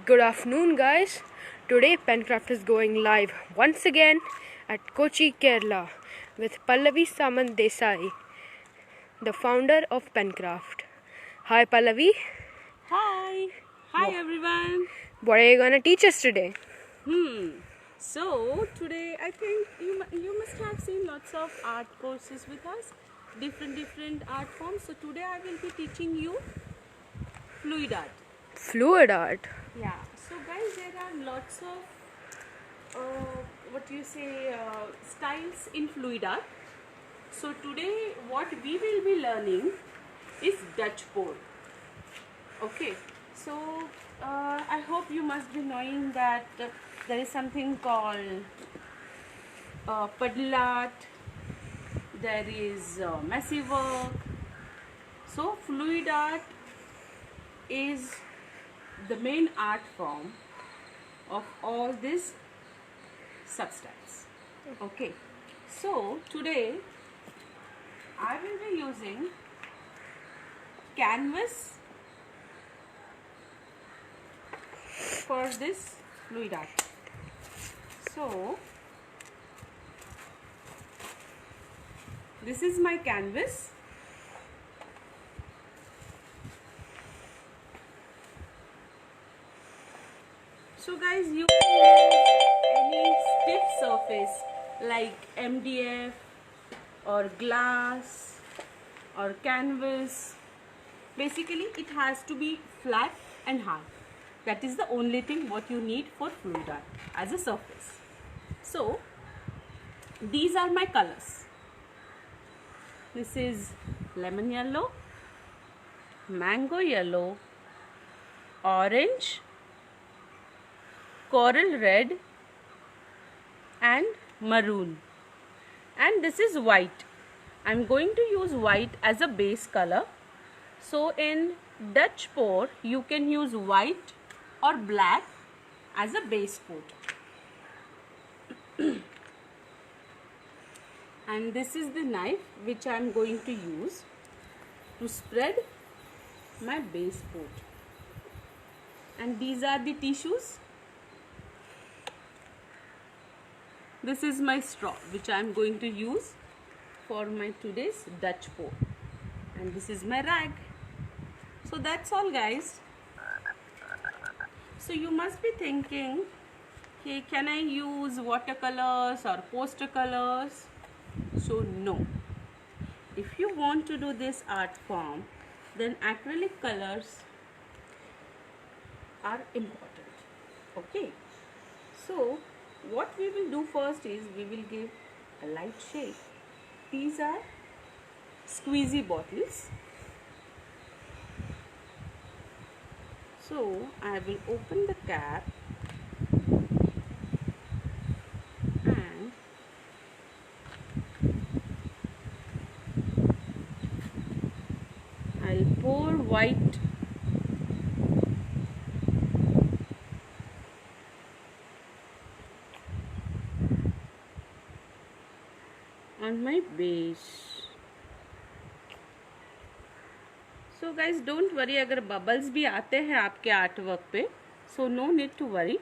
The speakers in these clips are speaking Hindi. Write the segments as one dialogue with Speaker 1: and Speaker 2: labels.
Speaker 1: Good afternoon, guys. Today, Pencraft is going live once again at Kochi, Kerala, with Pallavi Samant Desai, the founder of Pencraft. Hi, Pallavi.
Speaker 2: Hi. Hi everyone.
Speaker 1: What are you gonna teach us today?
Speaker 2: So today I think you must have seen lots of art courses with us, different art forms. So today I will be teaching you fluid art.
Speaker 1: Fluid art.
Speaker 2: Yeah. So guys, there are lots of styles in fluid art. So today what we will be learning is Dutch pour. Okay, so I hope you must be knowing that there is something called puddle art, there is messy work. So fluid art is the main art form of all these substyles. Okay, so today I will be using canvas for this fluid art. So this is my canvas. So guys, you can use any stiff surface like MDF or glass or canvas. Basically it has to be flat and hard. That is the only thing what you need for fluid art as a surface. So these are my colors. This is lemon yellow, mango yellow, orange, coral red and maroon, and this is white. I'm going to use white as a base color. So in Dutch pour you can use white or black as a base coat. And this is the knife which I am going to use to spread my base coat. And these are the tissues. This is my straw which I am going to use for my today's Dutch pour. And this is my rag. So that's all guys. So you must be thinking, okay, can I use watercolors or poster colors? So no. If you want to do this art form, then acrylic colors are important. Okay. So what we will do first is we will give a light shade. These are squeezy bottles. So I will open the cap and I'll pour white on my base. So guys, don't worry अगर bubbles भी आते हैं आपके आर्ट वर्क पे, so no need to worry.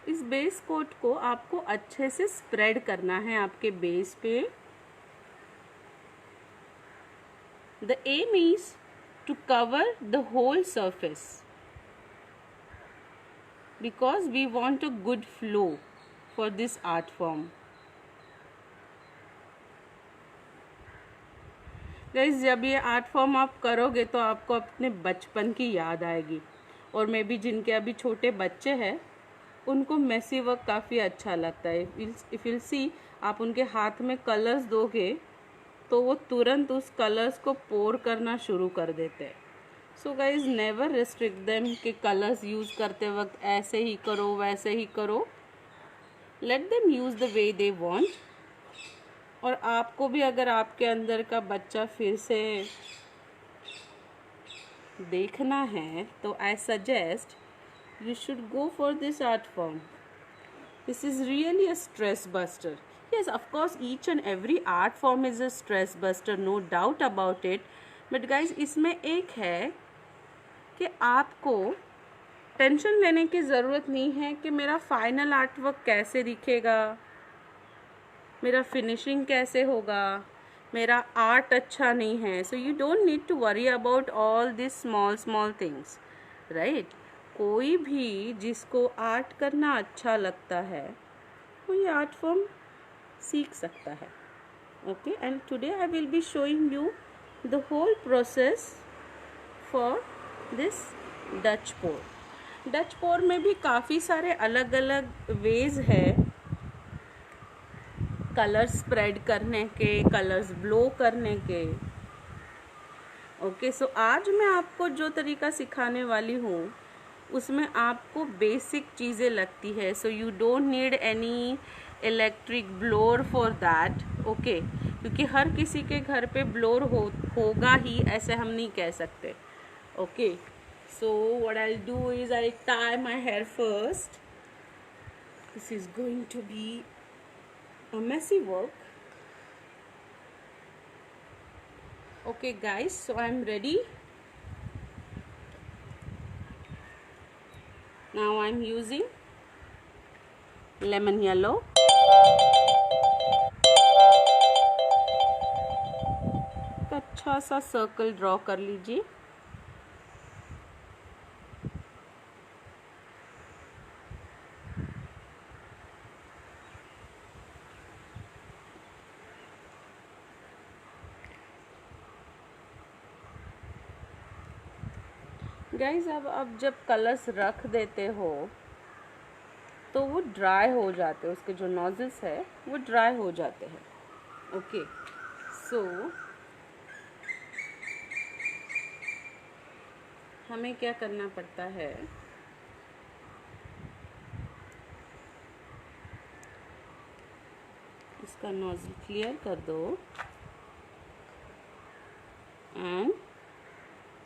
Speaker 2: इस बेस कोट को आपको अच्छे से स्प्रेड करना है आपके बेस पे. The aim is to cover the whole surface because we want a good flow for this art form. Guys, जब ये आर्ट फॉर्म आप करोगे तो आपको अपने बचपन की याद आएगी. और मे बी जिनके अभी छोटे बच्चे हैं उनको मेसी वर्क काफ़ी अच्छा लगता है. इफ़ यू सी, आप उनके हाथ में कलर्स दोगे तो वो तुरंत उस कलर्स को पोर करना शुरू कर देते हैं. So guys, never restrict them कि कलर्स यूज़ करते वक्त ऐसे ही करो वैसे ही करो. Let them use the way they want. और आपको भी अगर आपके अंदर का बच्चा फिर से देखना है तो I suggest you should go for this art form. This is really a stress buster. Yes, of course, each and every art form is a stress buster, no doubt about it. But guys इसमें एक है कि आपको टेंशन लेने की ज़रूरत नहीं है कि मेरा फाइनल आर्ट वर्क कैसे दिखेगा, मेरा फिनिशिंग कैसे होगा, मेरा आर्ट अच्छा नहीं है. So you don't need to worry about all this small small things, right. कोई भी जिसको आर्ट करना अच्छा लगता है वो ये आर्ट फॉर्म सीख सकता है. Okay, and today I will be showing you the whole process for this Dutch pour. Dutch pour में भी काफ़ी सारे अलग अलग वेज है कलर्स स्प्रेड करने के, कलर्स ब्लो करने के. ओके, सो आज मैं आपको जो तरीका सिखाने वाली हूँ उसमें आपको बेसिक चीज़ें लगती है. So you don't need any electric blower for that. Okay, क्योंकि हर किसी के घर पे ब्लोअर होगा ही ऐसे हम नहीं कह सकते. Okay, so what I do is I tie my hair first. This is going to be a messy work. Okay guys, so I'm ready. Now I'm using lemon yellow. अच्छा सा सर्कल ड्रॉ कर लीजिए. गाइज अब जब कलर्स रख देते हो तो वो ड्राई हो जाते हैं, उसके जो नोजल्स है वो ड्राई हो जाते हैं. ओके, सो हमें क्या करना पड़ता है, इसका नोजल क्लियर कर दो and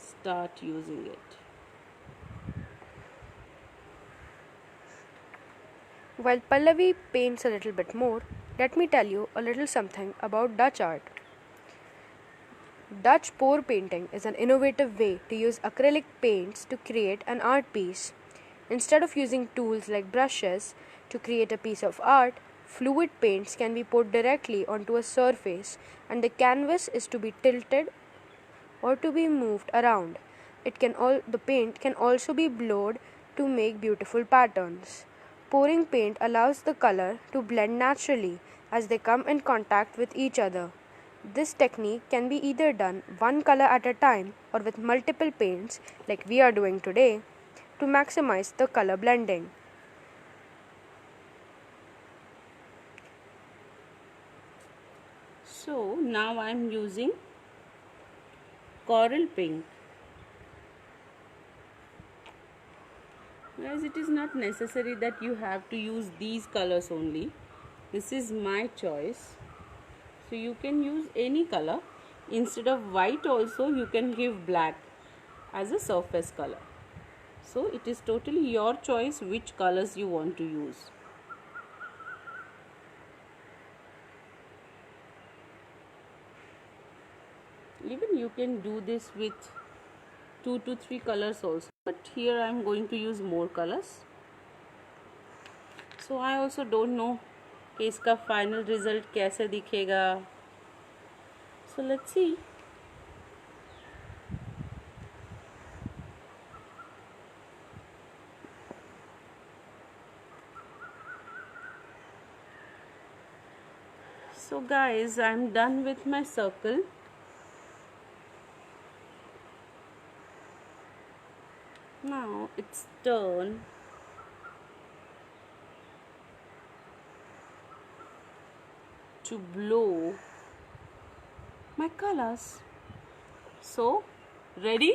Speaker 2: start using it.
Speaker 1: While Pallavi paints a little bit more, let me tell you a little something about Dutch art. Dutch pour painting is an innovative way to use acrylic paints to create an art piece. Instead of using tools like brushes to create a piece of art, fluid paints can be poured directly onto a surface and the canvas is to be tilted or to be moved around. The paint can also be blowed to make beautiful patterns. Pouring paint allows the color to blend naturally as they come in contact with each other. This technique can be either done one color at a time or with multiple paints like we are doing today to maximize the color blending.
Speaker 2: So now I am using coral pink. Guys, it is not necessary that you have to use these colors only. This is my choice. So you can use any color. Instead of white also you can give black as a surface color. So it is totally your choice which colors you want to use. Even you can do this with 2 to 3 colors also, but here I am going to use more colors. So I also don't know कि इसका फाइनल रिजल्ट कैसे दिखेगा. So let's see. So guys, I'm done with my circle. Now it's turn to blow my colors. So ready?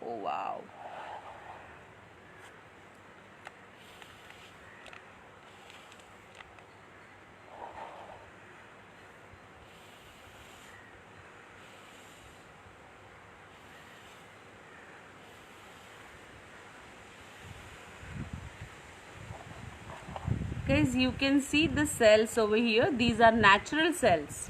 Speaker 2: Oh wow. guys, you can see the cells over here. These are natural cells.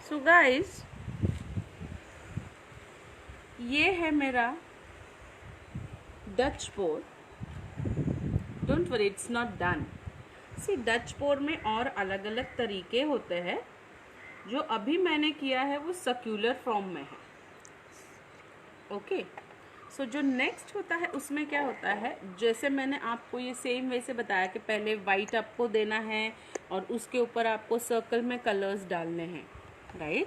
Speaker 2: So guys, ये है मेरा Dutch pour. Don't worry, it's not done. See, Dutch pour में और अलग अलग तरीके होते हैं. जो अभी मैंने किया है वो सर्क्यूलर फॉर्म में है. ओके, सो जो नेक्स्ट होता है उसमें क्या होता है, जैसे मैंने आपको ये सेम वे से बताया कि पहले वाइट आपको देना है और उसके ऊपर आपको सर्कल में कलर्स डालने हैं, राइट.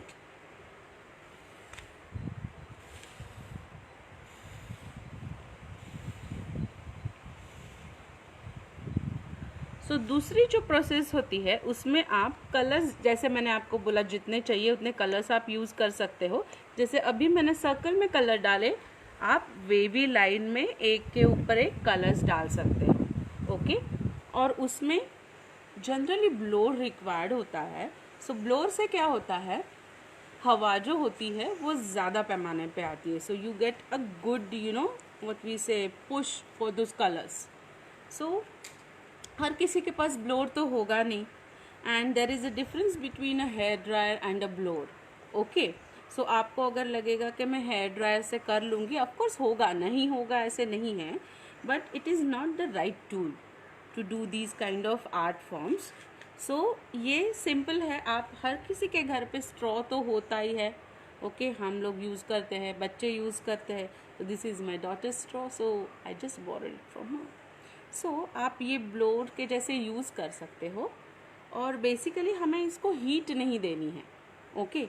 Speaker 2: सो दूसरी जो प्रोसेस होती है उसमें आप कलर्स, जैसे मैंने आपको बोला जितने चाहिए उतने कलर्स आप यूज़ कर सकते हो. जैसे अभी मैंने सर्कल में कलर डाले, आप वेवी लाइन में एक के ऊपर एक कलर्स डाल सकते हो. ओके, और उसमें जनरली ब्लोर रिक्वायर्ड होता है. सो ब्लोर से क्या होता है, हवा जो होती है वो ज़्यादा पैमाने पे आती है. So you get a good, you know what we say, push for those colours. So हर किसी के पास ब्लोर तो होगा नहीं, and there is a difference between a hair dryer and a blower. Okay, so आपको अगर लगेगा कि मैं हेयर ड्रायर से कर लूँगी, ऑफकोर्स होगा, नहीं होगा ऐसे नहीं है, but it is not the right tool to do these kind of art forms. So ये सिंपल है. आप हर किसी के घर पे स्ट्रॉ तो होता ही है. ओके, हम लोग यूज़ करते हैं, बच्चे यूज़ करते हैं. This is my daughter straw, so I just borrowed it from her. So आप ये ब्लोर के जैसे यूज़ कर सकते हो. और बेसिकली हमें इसको हीट नहीं देनी है. ओके,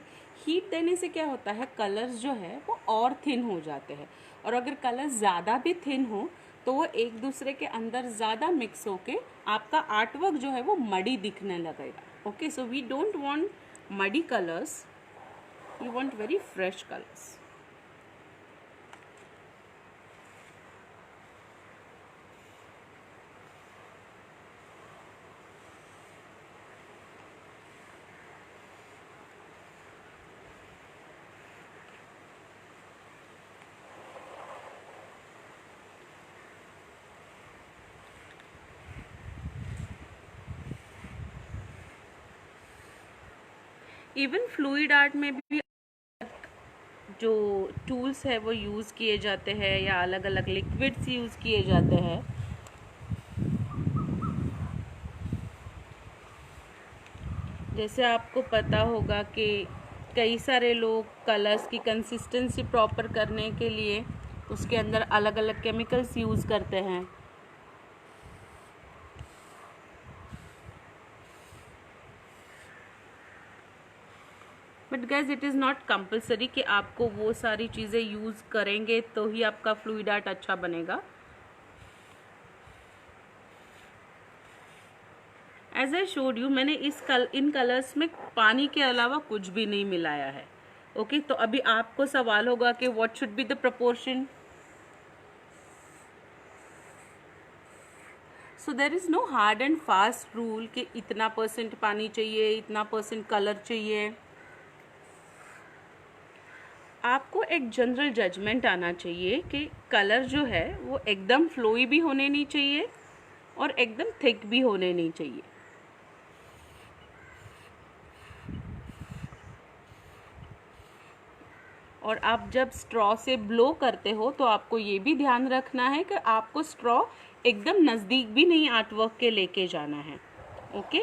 Speaker 2: हीट देने से क्या होता है, कलर्स जो है वो और थिन हो जाते हैं. और अगर कलर ज़्यादा भी थिन हो तो वो एक दूसरे के अंदर ज़्यादा मिक्स होके आपका आर्टवर्क जो है वो मडी दिखने लगेगा. Okay, so we don't want muddy colours, we want very fresh colours. Even fluid art में भी जो टूल्स है वो यूज़ किए जाते हैं, या अलग अलग लिक्विड्स यूज़ किए जाते हैं. जैसे आपको पता होगा कि कई सारे लोग कलर्स की कंसिस्टेंसी प्रॉपर करने के लिए उसके अंदर अलग अलग केमिकल्स यूज़ करते हैं. But guys, it is not compulsory कि आपको वो सारी चीज़ें यूज़ करेंगे तो ही आपका फ्लूइड आर्ट अच्छा बनेगा. एज आई शोड यू, मैंने इन कलर्स में पानी के अलावा कुछ भी नहीं मिलाया है. ओके, तो अभी आपको सवाल होगा कि what should be the proportion. So there is no hard and fast rule कि इतना % पानी चाहिए, इतना % कलर चाहिए. आपको एक जनरल जजमेंट आना चाहिए कि कलर जो है वो एकदम फ्लोई भी होने नहीं चाहिए और एकदम थिक भी होने नहीं चाहिए. और आप जब स्ट्रॉ से ब्लो करते हो तो आपको ये भी ध्यान रखना है कि आपको स्ट्रॉ एकदम नज़दीक भी नहीं आर्टवर्क के लेके जाना है, ओके।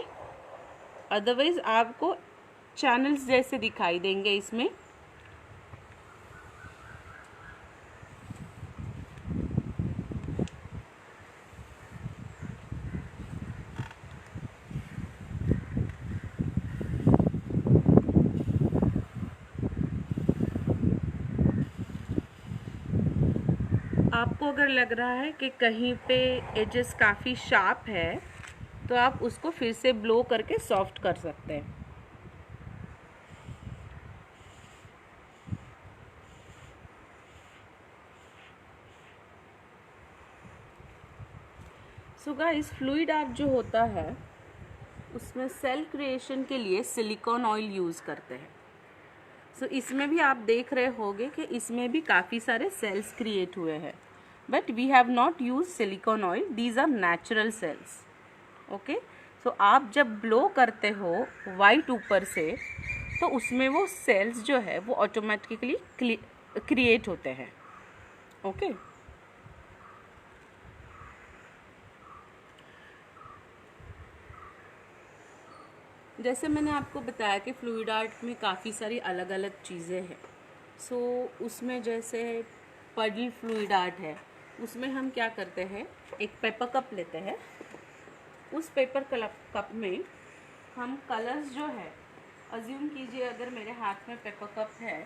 Speaker 2: अदरवाइज आपको चैनल्स जैसे दिखाई देंगे इसमें। आपको अगर लग रहा है कि कहीं पे एजेस काफ़ी शार्प है तो आप उसको फिर से ब्लो करके सॉफ्ट कर सकते हैं। सो गाइस, फ्लूइड आर्ट जो होता है उसमें सेल क्रिएशन के लिए सिलिकॉन ऑयल यूज़ करते हैं। सो इसमें भी आप देख रहे होंगे कि इसमें भी काफ़ी सारे सेल्स क्रिएट हुए हैं, but we have not use silicone oil, these are natural cells, okay. So आप जब ब्लो करते हो वाइट ऊपर से तो उसमें वो सेल्स जो है वो ऑटोमेटिकली क्रिएट होते हैं, ओके। जैसे मैंने आपको बताया कि फ्लूइड आर्ट में काफ़ी सारी अलग अलग चीज़ें हैं। सो उसमें जैसे पडल फ्लूइड आर्ट है, उसमें हम क्या करते हैं, एक पेपर कप लेते हैं, उस पेपर कप में हम कलर्स जो है, अज्यूम कीजिए अगर मेरे हाथ में पेपर कप है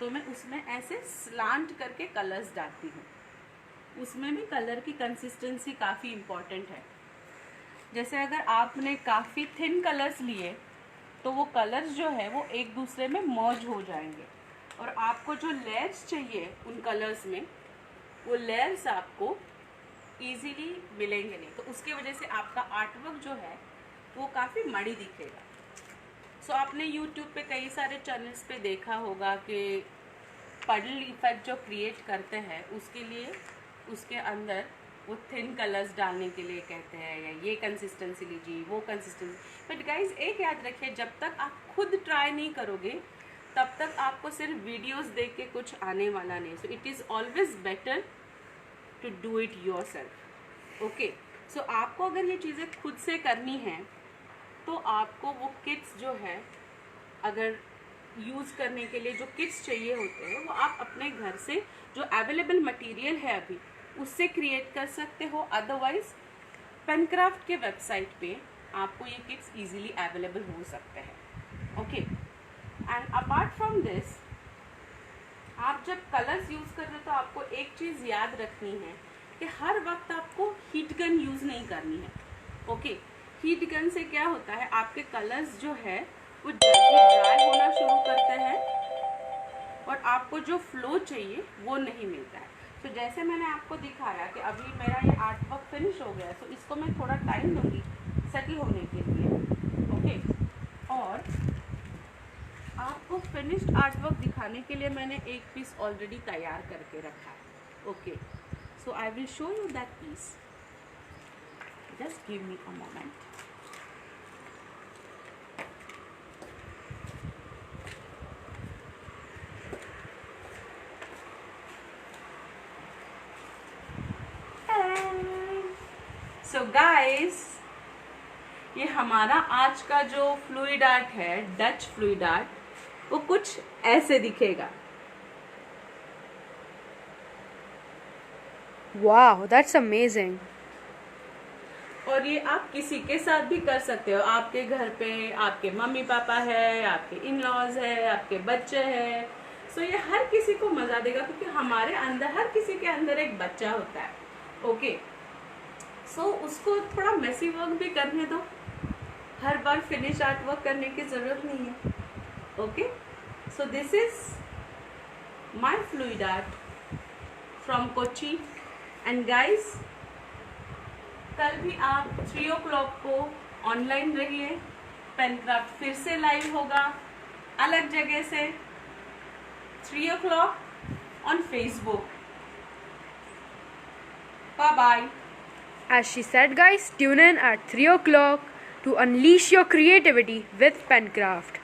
Speaker 2: तो मैं उसमें ऐसे स्लांट करके कलर्स डालती हूँ। उसमें भी कलर की कंसिस्टेंसी काफ़ी इम्पॉर्टेंट है। जैसे अगर आपने काफ़ी थिन कलर्स लिए तो वो कलर्स जो है वो एक दूसरे में मर्ज हो जाएंगे और आपको जो लेयर्स चाहिए उन कलर्स में, वो लेयर्स आपको इजीली मिलेंगे नहीं, तो उसकी वजह से आपका आर्टवर्क जो है वो काफ़ी मड़ी दिखेगा। सो आपने यूट्यूब पे कई सारे चैनल्स पे देखा होगा कि पडल इफेक्ट जो क्रिएट करते हैं उसके लिए उसके अंदर वो थिन कलर्स डालने के लिए कहते हैं, या ये कंसिस्टेंसी लीजिए, वो कंसिस्टेंसी। बट गाइज एक याद रखिए, जब तक आप खुद ट्राई नहीं करोगे तब तक आपको सिर्फ वीडियोस देख के कुछ आने वाला नहीं। So it is always better to do it yourself, okay. So आपको अगर ये चीज़ें खुद से करनी है तो आपको वो किट्स जो है, अगर यूज़ करने के लिए जो किट्स चाहिए होते हैं वो आप अपने घर से जो अवेलेबल मटेरियल है अभी उससे क्रिएट कर सकते हो। अदरवाइज पेनक्राफ्ट के वेबसाइट पे आपको ये किट्स इजीली अवेलेबल हो सकते हैं, okay. And apart from this, आप जब कलर्स यूज़ कर रहे हो तो आपको एक चीज़ याद रखनी है कि हर वक्त आपको हीट गन यूज़ नहीं करनी है, ओके। हीट गन से क्या होता है, आपके कलर्स जो है वो जल्दी ड्राई होना शुरू करते हैं और आपको जो फ्लो चाहिए वो नहीं मिलता है। तो जैसे मैंने आपको दिखाया कि अभी मेरा ये आर्टवर्क फिनिश हो गया है, तो इसको मैं थोड़ा टाइम दूंगी सेटल होने के लिए, ओके। और आपको फिनिश्ड आर्टवर्क दिखाने के लिए मैंने एक पीस ऑलरेडी तैयार करके रखा है, okay. So I will show you that piece, just give me a moment. So guys, ये हमारा आज का जो फ्लूइड आर्ट है, डच फ्लूइड आर्ट, वो कुछ ऐसे दिखेगा।
Speaker 1: Wow, that's amazing.
Speaker 2: और ये आप किसी के साथ भी कर सकते हो। आपके घर पे आपके मम्मी पापा है, आपके इन लॉज है, आपके बच्चे हैं, सो ये हर किसी को मजा देगा, क्योंकि हमारे अंदर, हर किसी के अंदर एक बच्चा होता है, ओके। सो उसको थोड़ा मेसी वर्क भी करने दो, हर बार फिनिश आर्ट वर्क करने की जरूरत नहीं है, okay. So this is my fluid art from Kochi. And guys, कल भी आप 3 o'clock को ऑनलाइन रहिए, पेनक्राफ्ट फिर से लाइव होगा अलग जगह से, 3 o'clock on Facebook. Bye bye.
Speaker 1: As she said, guys, tune in at 3 o'clock to unleash your creativity with Pencraft.